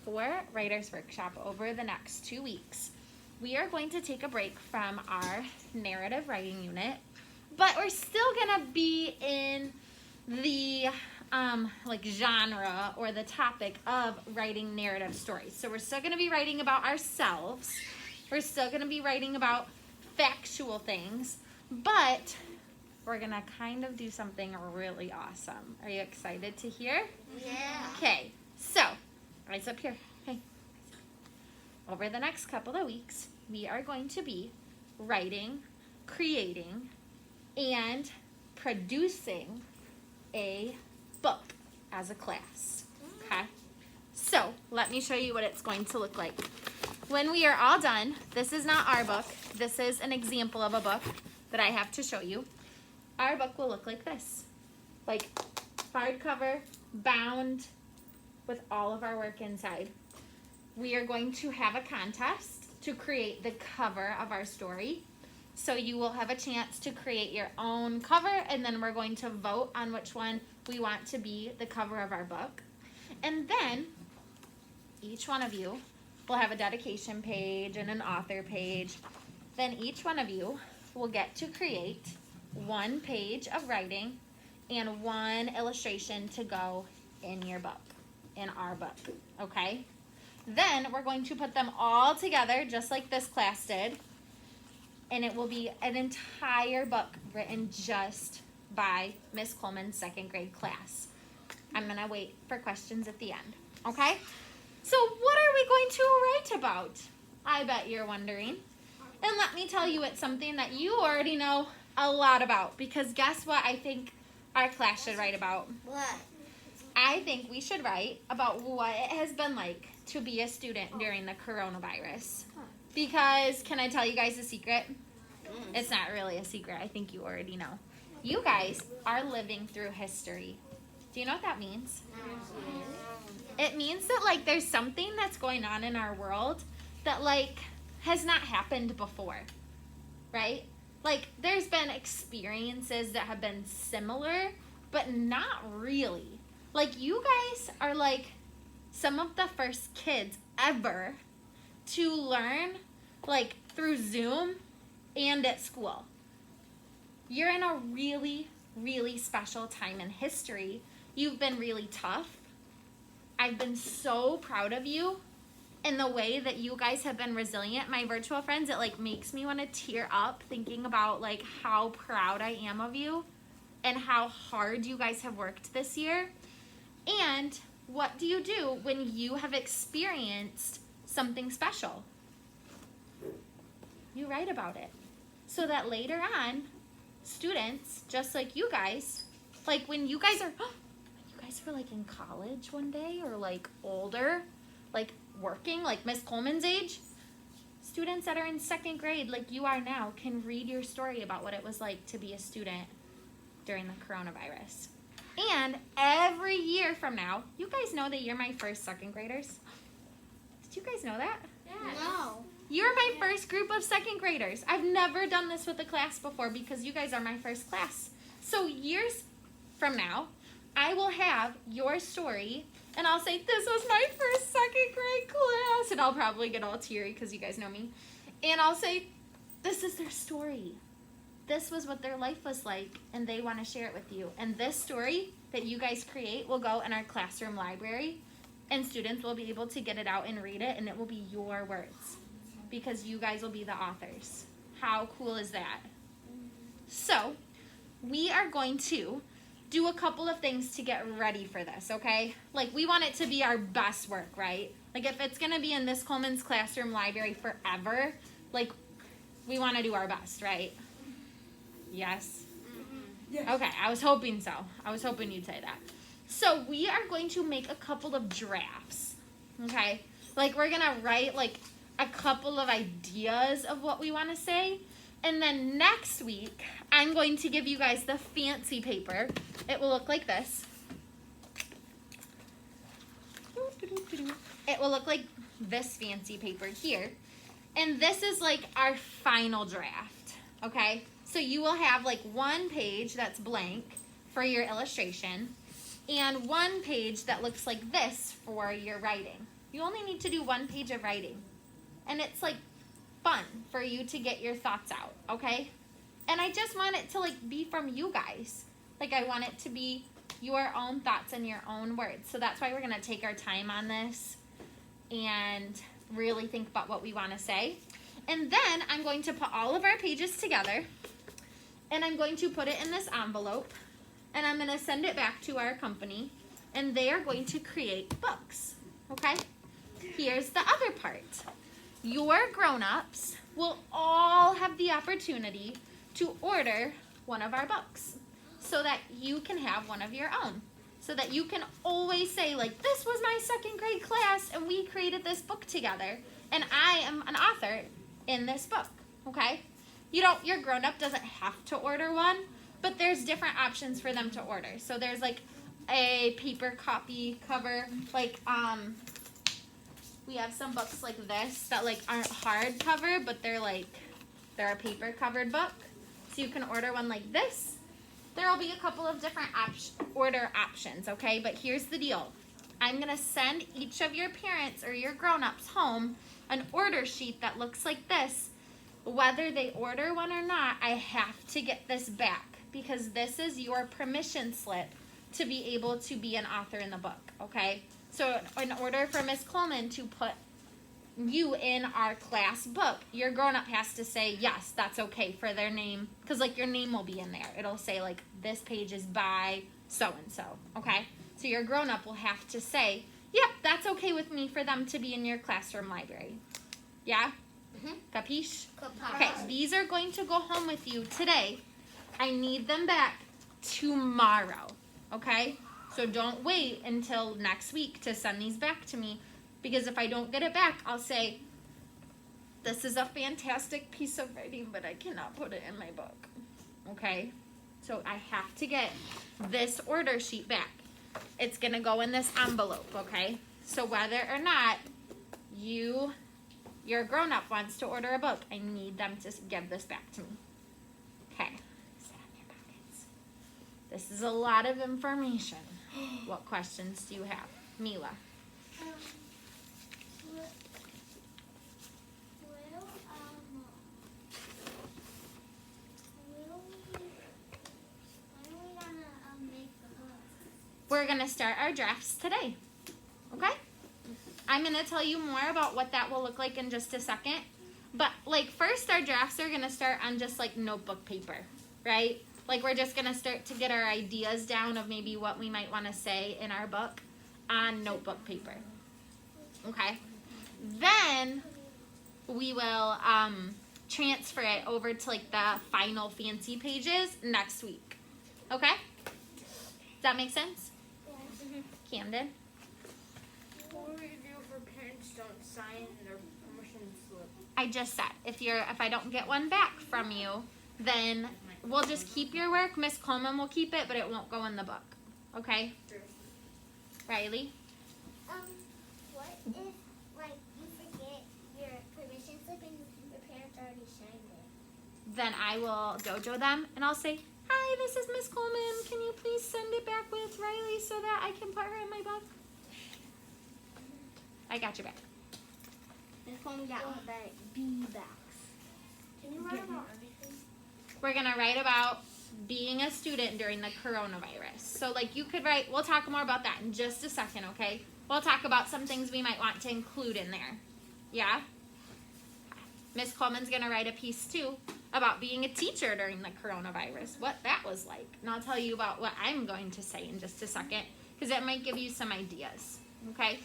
For Writers Workshop over the next 2 weeks. We are going to take a break from our narrative writing unit, but we're still gonna be in the genre or the topic of writing narrative stories. So we're still gonna be writing about ourselves. We're still gonna be writing about factual things, but we're gonna kind of do something really awesome. Are you excited to hear? Yeah. Okay, so eyes up here. Hey. Over the next couple of weeks, we are going to be writing, creating, and producing a book as a class. Okay? So, let me show you what it's going to look like. When we are all done, this is not our book. This is an example of a book that I have to show you. Our book will look like this. Like hardcover, bound, with all of our work inside. We are going to have a contest to create the cover of our story. So you will have a chance to create your own cover, and then we're going to vote on which one we want to be the cover of our book. And then each one of you will have a dedication page and an author page. Then each one of you will get to create one page of writing and one illustration to go in your book. In our book, okay? Then we're going to put them all together just like this class did, and it will be an entire book written just by Miss Coleman's second grade class. I'm gonna wait for questions at the end, okay? So what are we going to write about? I bet you're wondering. And let me tell you, it's something that you already know a lot about, because guess what I think our class should write about? What? I think we should write about what it has been like to be a student during the coronavirus. Because, can I tell you guys a secret? It's not really a secret. I think you already know. You guys are living through history. Do you know what that means? It means that, like, there's something that's going on in our world that, like, has not happened before. Right? Like, there's been experiences that have been similar, but not really. Like, you guys are like some of the first kids ever to learn, like, through Zoom and at school. You're in a really, really special time in history. You've been really tough. I've been so proud of you and the way that you guys have been resilient. My virtual friends, it, like, makes me want to tear up thinking about, like, how proud I am of you and how hard you guys have worked this year. And what do you do when you have experienced something special? You write about it. So that later on, students, just like you guys, like when you guys are like in college one day, or like older, like working, like Miss Coleman's age, students that are in second grade, like you are now, can read your story about what it was like to be a student during the coronavirus. And every year from now, you guys know that you're my first second graders? Did you guys know that? No. You're my first group of second graders. I've never done this with a class before because you guys are my first class. So years from now, I will have your story and I'll say, this was my first second grade class. And I'll probably get all teary because you guys know me. And I'll say, this is their story. This was what their life was like, and they want to share it with you. And this story that you guys create will go in our classroom library, and students will be able to get it out and read it, and it will be your words, because you guys will be the authors. How cool is that? So, we are going to do a couple of things to get ready for this, okay? Like, we want it to be our best work, right? Like, if it's going to be in this Coleman's classroom library forever, like, we want to do our best, right? Yes? Yes. Okay, I was hoping so. I was hoping you'd say that. So we are going to make a couple of drafts, okay? Like, we're going to write, like, a couple of ideas of what we want to say. And then next week, I'm going to give you guys the fancy paper. It will look like this. It will look like this fancy paper here. And this is, like, our final draft, okay? So you will have, like, one page that's blank for your illustration. and one page that looks like this for your writing. You only need to do one page of writing. And it's like fun for you to get your thoughts out, okay? And I just want it to like be from you guys. Like I want it to be your own thoughts and your own words. So that's why we're gonna take our time on this and really think about what we wanna say. And then I'm going to put all of our pages together and I'm going to put it in this envelope and I'm gonna send it back to our company and they are going to create books, okay? Here's the other part. Your grown-ups will all have the opportunity to order one of our books so that you can have one of your own. So that you can always say like, this was my second grade class and we created this book together and I am an author in this book, okay? Your grown-up doesn't have to order one, but there's different options for them to order. So there's like a paper copy cover, like we have some books like this that like aren't hardcover, but they're a paper covered book. So you can order one like this. There will be a couple of different order options, okay? But here's the deal. I'm gonna send each of your parents or your grown-ups home an order sheet that looks like this. Whether they order one or not, I have to get this back because this is your permission slip to be able to be an author in the book, okay? So in order for Miss Coleman to put you in our class book, your grown-up has to say, yes, that's okay for their name, because like your name will be in there. It'll say like, this page is by so-and-so, okay? So your grown-up will have to say, yep, that's okay with me for them to be in your classroom library. Yeah? Capiche? Okay, these are going to go home with you today. I need them back tomorrow, okay? So don't wait until next week to send these back to me, because if I don't get it back, I'll say, this is a fantastic piece of writing, but I cannot put it in my book, okay? So I have to get this order sheet back. It's gonna go in this envelope, okay? So whether or not your grown-up wants to order a book, I need them to give this back to me. Okay, sit on your pockets. This is a lot of information. What questions do you have? Mila. We're going to start our drafts today, okay? I'm going to tell you more about what that will look like in just a second. But, like, first our drafts are going to start on just, like, notebook paper, right? Like, we're just going to start to get our ideas down of maybe what we might want to say in our book on notebook paper, okay? Then we will transfer it over to, like, the final fancy pages next week, okay? Does that make sense? Camden? What do we do if parents don't sign their permission slip? I just said, if I don't get one back from you, then we'll just keep your work. Miss Coleman will keep it, but it won't go in the book. Okay? Riley? What if, like, you forget your permission slip and your parents already signed it? Then I will dojo them and I'll say, hi, this is Miss Coleman. Can you please send it back with Riley so that I can put her in my book? I got your back. Miss Coleman got my back. B-backs. Can you write about everything? We're going to write about being a student during the coronavirus. So, like, you could write, we'll talk more about that in just a second, okay? We'll talk about some things we might want to include in there. Yeah? Miss Coleman's going to write a piece, too, about being a teacher during the coronavirus, what that was like. And I'll tell you about what I'm going to say in just a second, because it might give you some ideas, okay?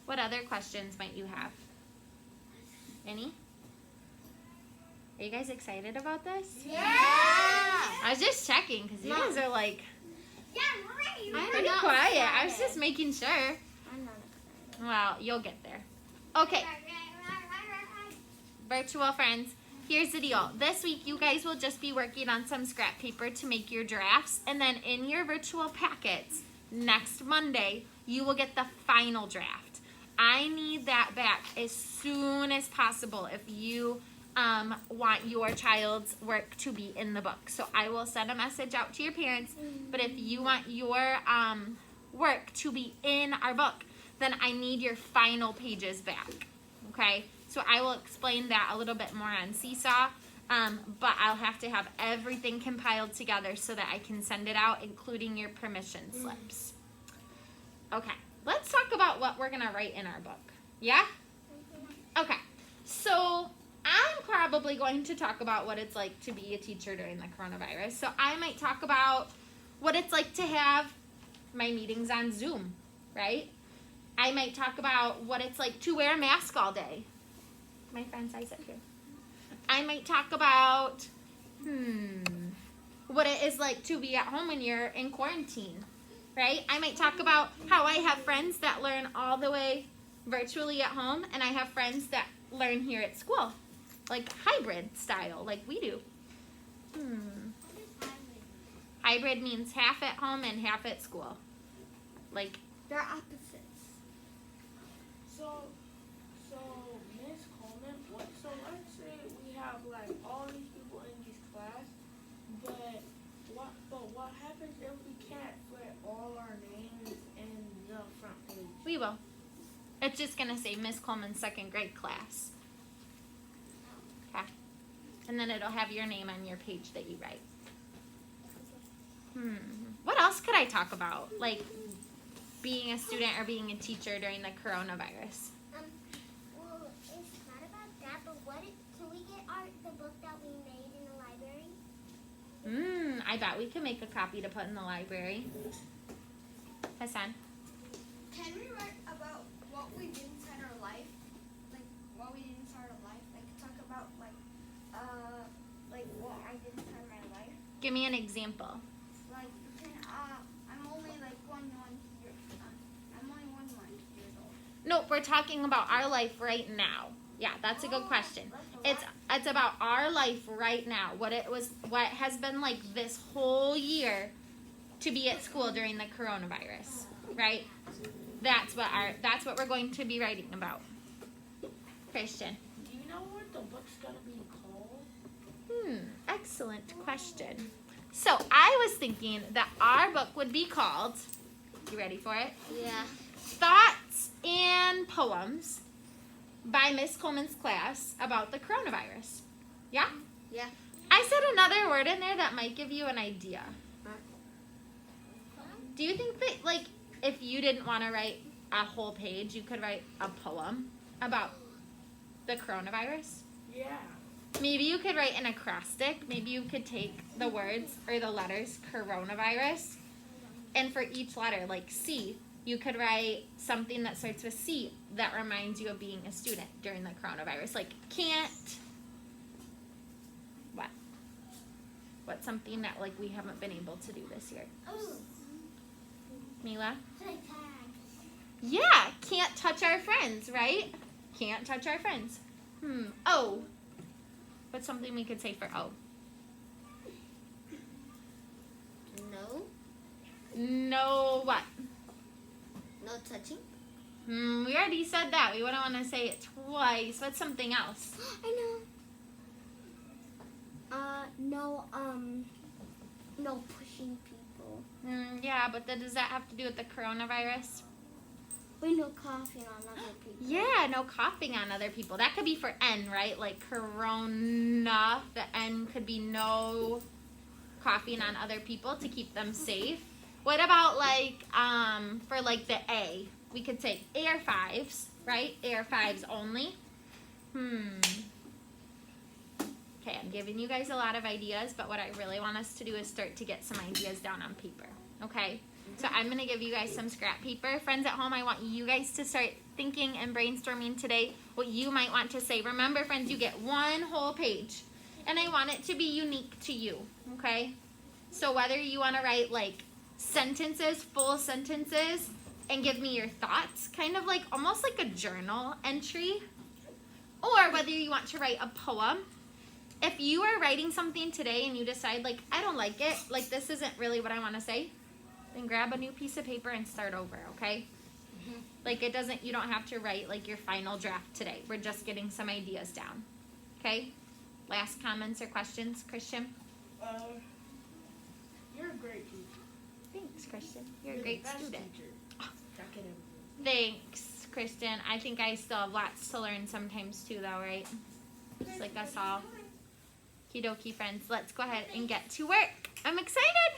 What other questions might you have? Any? Are you guys excited about this? Yeah! I was just checking, because you guys are like Yeah, right. I'm pretty quiet. I was just making sure. I'm not excited. Well, you'll get there. Okay, virtual friends, here's the deal. This week, you guys will just be working on some scrap paper to make your drafts. And then in your virtual packets, next Monday, you will get the final draft. I need that back as soon as possible if you want your child's work to be in the book. So I will send a message out to your parents, but if you want your work to be in our book, then I need your final pages back, okay? So I will explain that a little bit more on Seesaw, but I'll have to have everything compiled together so that I can send it out, including your permission slips. Okay, let's talk about what we're gonna write in our book. Yeah? Okay, so I'm probably going to talk about what it's like to be a teacher during the coronavirus. So I might talk about what it's like to have my meetings on Zoom, right? I might talk about what it's like to wear a mask all day. My friend's eyes up here. I might talk about, what it is like to be at home when you're in quarantine, right? I might talk about how I have friends that learn all the way virtually at home, and I have friends that learn here at school, like hybrid style, like we do. Hybrid means half at home and half at school. Like, They're opposites. So Miss Coleman, so let's say we have like all these people in this class, but what happens if we can't put all our names in the front page? we will. It's just gonna say Miss Coleman's second grade class. Okay. And then it'll have your name on your page that you write. What else could I talk about? Like being a student or being a teacher during the coronavirus. Well, it's not about that, but can we get the book that we made in the library? I bet we could make a copy to put in the library. Hassan? Can we write about what we did inside our life? Like what we did inside our life? Like talk about like what I did inside my life? Give me an example. Like I'm only like I'm only 1 month years old. No, we're talking about our life right now. Yeah, that's a good question. It's about our life right now. What has been like this whole year to be at school during the coronavirus, right? That's what we're going to be writing about. Christian. Do you know what the book's gonna be called? Excellent question. So I was thinking that our book would be called, you ready for it? Yeah. Thoughts and Poems by Miss Coleman's class about the coronavirus. Yeah? Yeah. I said another word in there that might give you an idea. Do you think that, like, if you didn't want to write a whole page, you could write a poem about the coronavirus? Yeah. Maybe you could write an acrostic. Maybe you could take the words or the letters coronavirus, and for each letter, like C, you could write something that starts with C that reminds you of being a student during the coronavirus. Like can't. What? What's something that like we haven't been able to do this year? Oh. Mila? Tag. Yeah, can't touch our friends, right? Can't touch our friends. O. What's something we could say for O? No. No what? No touching. We already said that. We wouldn't want to say it twice. What's something else? I know. No pushing people. Yeah, but does that have to do with the coronavirus? We no coughing on other people. Yeah, no coughing on other people. That could be for N, right? Like corona. The N could be no coughing on other people to keep them safe. What about like for like the A? We could say air fives, right? Air fives only. Okay, I'm giving you guys a lot of ideas, but what I really want us to do is start to get some ideas down on paper, okay? So I'm going to give you guys some scrap paper. Friends at home, I want you guys to start thinking and brainstorming today what you might want to say. Remember, friends, you get one whole page, and I want it to be unique to you, okay? So whether you want to write like sentences, full sentences, and give me your thoughts, kind of like almost like a journal entry, or whether you want to write a poem. If you are writing something today and you decide like, I don't like it, like this isn't really what I want to say, then grab a new piece of paper and start over, okay? Like you don't have to write like your final draft today. We're just getting some ideas down, okay? Last comments or questions, Christian? You're a great teacher. Thanks, Christian. You're a the great best student. teacher that could ever be. Thanks, Christian. I think I still have lots to learn sometimes too, though, right? Just like us all. Okie dokie, friends. Let's go ahead and get to work. I'm excited.